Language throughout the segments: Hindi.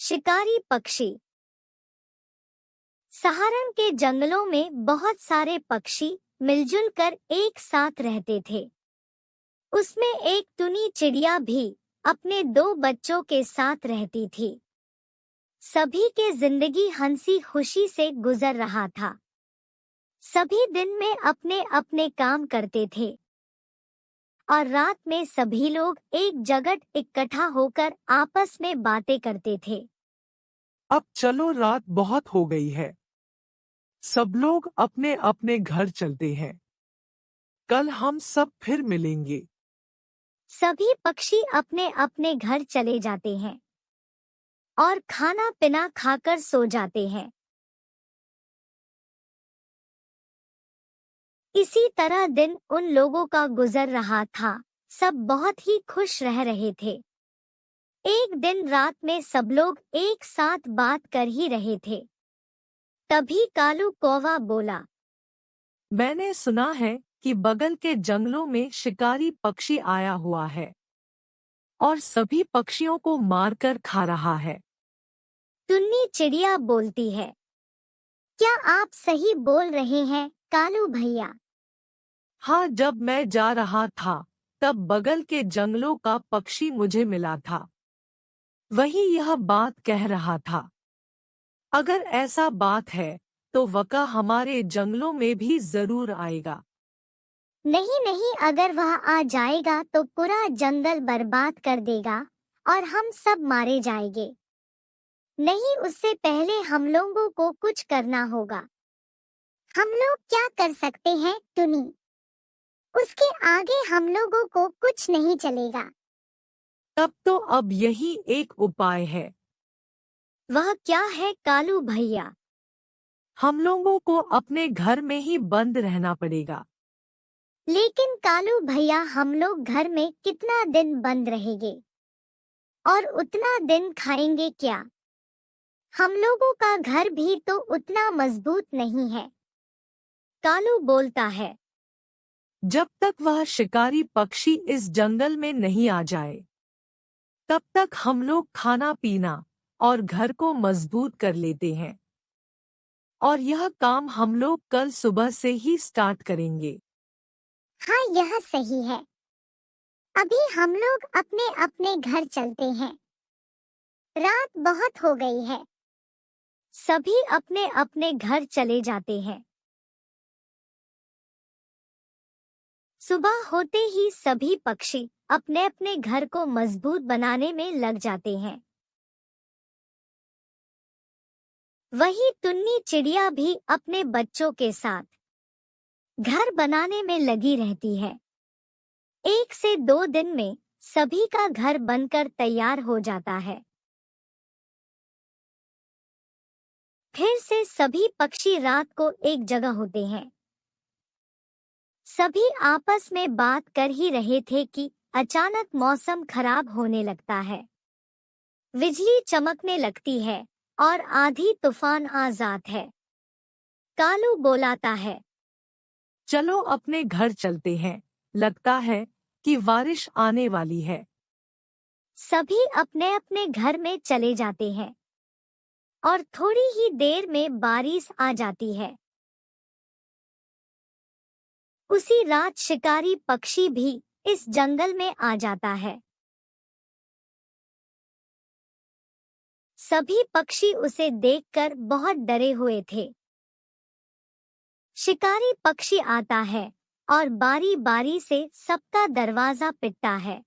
शिकारी पक्षी। सहारण के जंगलों में बहुत सारे पक्षी मिलजुल कर एक साथ रहते थे। उसमें एक टुनी चिड़िया भी अपने 2 बच्चों के साथ रहती थी। सभी के जिंदगी हंसी खुशी से गुजर रहा था। सभी दिन में अपने अपने काम करते थे और रात में सभी लोग एक जगह इकट्ठा होकर आपस में बातें करते थे। अब चलो, रात बहुत हो गई है। सब लोग अपने अपने घर चलते हैं। कल हम सब फिर मिलेंगे। सभी पक्षी अपने अपने घर चले जाते हैं और खाना पीना खाकर सो जाते हैं। इसी तरह दिन उन लोगों का गुजर रहा था। सब बहुत ही खुश रह रहे थे। एक दिन रात में सब लोग एक साथ बात कर ही रहे थे। तभी कालू कौवा बोला, मैंने सुना है कि बगल के जंगलों में शिकारी पक्षी आया हुआ है और सभी पक्षियों को मारकर खा रहा है। टुन्नी चिड़िया बोलती है, क्या आप सही बोल रहे हैं कालू भैया? हाँ, जब मैं जा रहा था तब बगल के जंगलों का पक्षी मुझे मिला था। वही यह बात कह रहा था। अगर ऐसा बात है तो वका हमारे जंगलों में भी जरूर आएगा। नहीं नहीं, अगर वह आ जाएगा तो पूरा जंगल बर्बाद कर देगा और हम सब मारे जाएंगे। नहीं, उससे पहले हम लोगों को कुछ करना होगा। हम लोग क्या कर सकते हैं टुनी? उसके आगे हम लोगों को कुछ नहीं चलेगा। तब तो अब यही एक उपाय है। वह क्या है कालू भैया? हम लोगों को अपने घर में ही बंद रहना पड़ेगा। लेकिन कालू भैया, हम लोग घर में कितना दिन बंद रहेंगे और उतना दिन खाएंगे क्या? हम लोगों का घर भी तो उतना मजबूत नहीं है। कालू बोलता है, जब तक वह शिकारी पक्षी इस जंगल में नहीं आ जाए तब तक हम लोग खाना पीना और घर को मजबूत कर लेते हैं। और यह काम हम लोग कल सुबह से ही स्टार्ट करेंगे। हाँ, यह सही है। अभी हम लोग अपने अपने घर चलते हैं। रात बहुत हो गई है। सभी अपने अपने घर चले जाते हैं। सुबह होते ही सभी पक्षी अपने अपने घर को मजबूत बनाने में लग जाते हैं। वही टुन्नी चिड़िया भी अपने बच्चों के साथ घर बनाने में लगी रहती है। 1 से 2 दिन में सभी का घर बनकर तैयार हो जाता है। फिर से सभी पक्षी रात को एक जगह होते हैं। सभी आपस में बात कर ही रहे थे कि अचानक मौसम खराब होने लगता है। बिजली चमकने लगती है और आंधी तूफान आजाद है। कालू बोलाता है, चलो अपने घर चलते हैं। लगता है कि बारिश आने वाली है। सभी अपने अपने घर में चले जाते हैं और थोड़ी ही देर में बारिश आ जाती है। उसी रात शिकारी पक्षी भी इस जंगल में आ जाता है। सभी पक्षी उसे देखकर बहुत डरे हुए थे। शिकारी पक्षी आता है और बारी बारी से सबका दरवाजा पीटता है,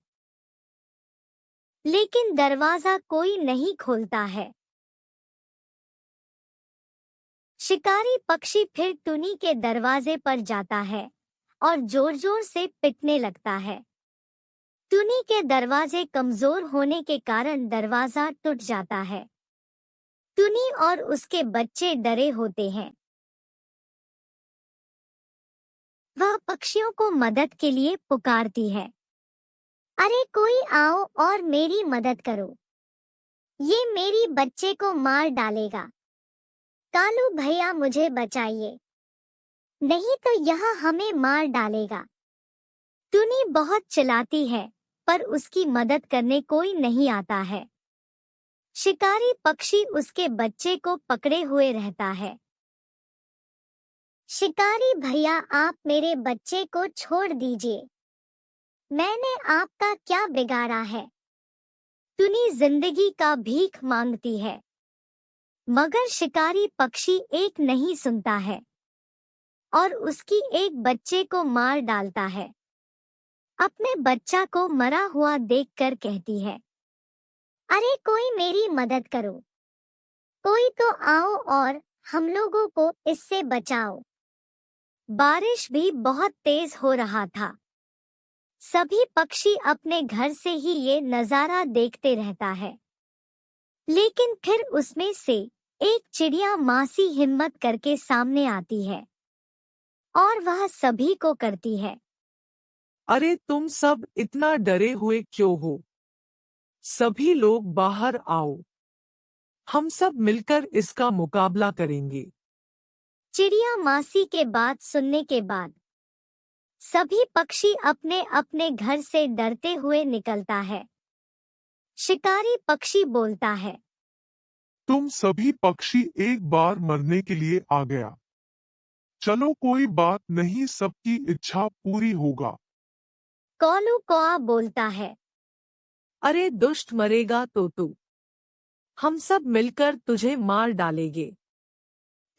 लेकिन दरवाजा कोई नहीं खोलता है। शिकारी पक्षी फिर टुनी के दरवाजे पर जाता है और जोर जोर से पीटने लगता है। टुनी के दरवाजे कमजोर होने के कारण दरवाजा टूट जाता है। टुनी और उसके बच्चे डरे होते हैं। वह पक्षियों को मदद के लिए पुकारती है, अरे कोई आओ और मेरी मदद करो, ये मेरी बच्चे को मार डालेगा। कालू भैया, मुझे बचाइए, नहीं तो यह हमें मार डालेगा। टुनी बहुत चिल्लाती है पर उसकी मदद करने कोई नहीं आता है। शिकारी पक्षी उसके बच्चे को पकड़े हुए रहता है। शिकारी भैया, आप मेरे बच्चे को छोड़ दीजिए। मैंने आपका क्या बिगाड़ा है? टुनी जिंदगी का भीख मांगती है, मगर शिकारी पक्षी एक नहीं सुनता है और उसकी एक बच्चे को मार डालता है। अपने बच्चा को मरा हुआ देखकर कहती है, अरे कोई मेरी मदद करो, कोई तो आओ और हम लोगों को इससे बचाओ। बारिश भी बहुत तेज हो रहा था। सभी पक्षी अपने घर से ही ये नजारा देखते रहता है। लेकिन फिर उसमें से एक चिड़िया मासी हिम्मत करके सामने आती है और वह सभी को करती है, अरे तुम सब इतना डरे हुए क्यों हो? सभी लोग बाहर आओ, हम सब मिलकर इसका मुकाबला करेंगे। चिड़िया मासी के बात सुनने के बाद सभी पक्षी अपने अपने घर से डरते हुए निकलता है। शिकारी पक्षी बोलता है, तुम सभी पक्षी एक बार मरने के लिए आ गया। चलो कोई बात नहीं, सबकी इच्छा पूरी होगा। कोलू कौआ बोलता है, अरे दुष्ट, मरेगा तो तू। हम सब मिलकर तुझे मार डालेंगे।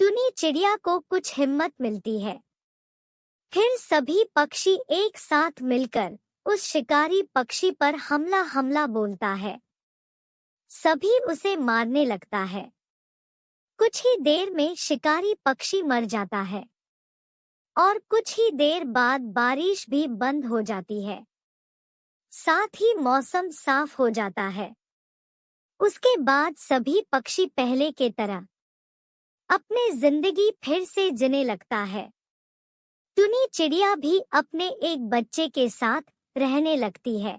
टुनी चिड़िया को कुछ हिम्मत मिलती है। फिर सभी पक्षी एक साथ मिलकर उस शिकारी पक्षी पर हमला बोलता है। सभी उसे मारने लगता है। कुछ ही देर में शिकारी पक्षी मर जाता है और कुछ ही देर बाद बारिश भी बंद हो जाती है। साथ ही मौसम साफ हो जाता है। उसके बाद सभी पक्षी पहले के तरह अपने जिंदगी फिर से जीने लगता है। टुनी चिड़िया भी अपने एक बच्चे के साथ रहने लगती है।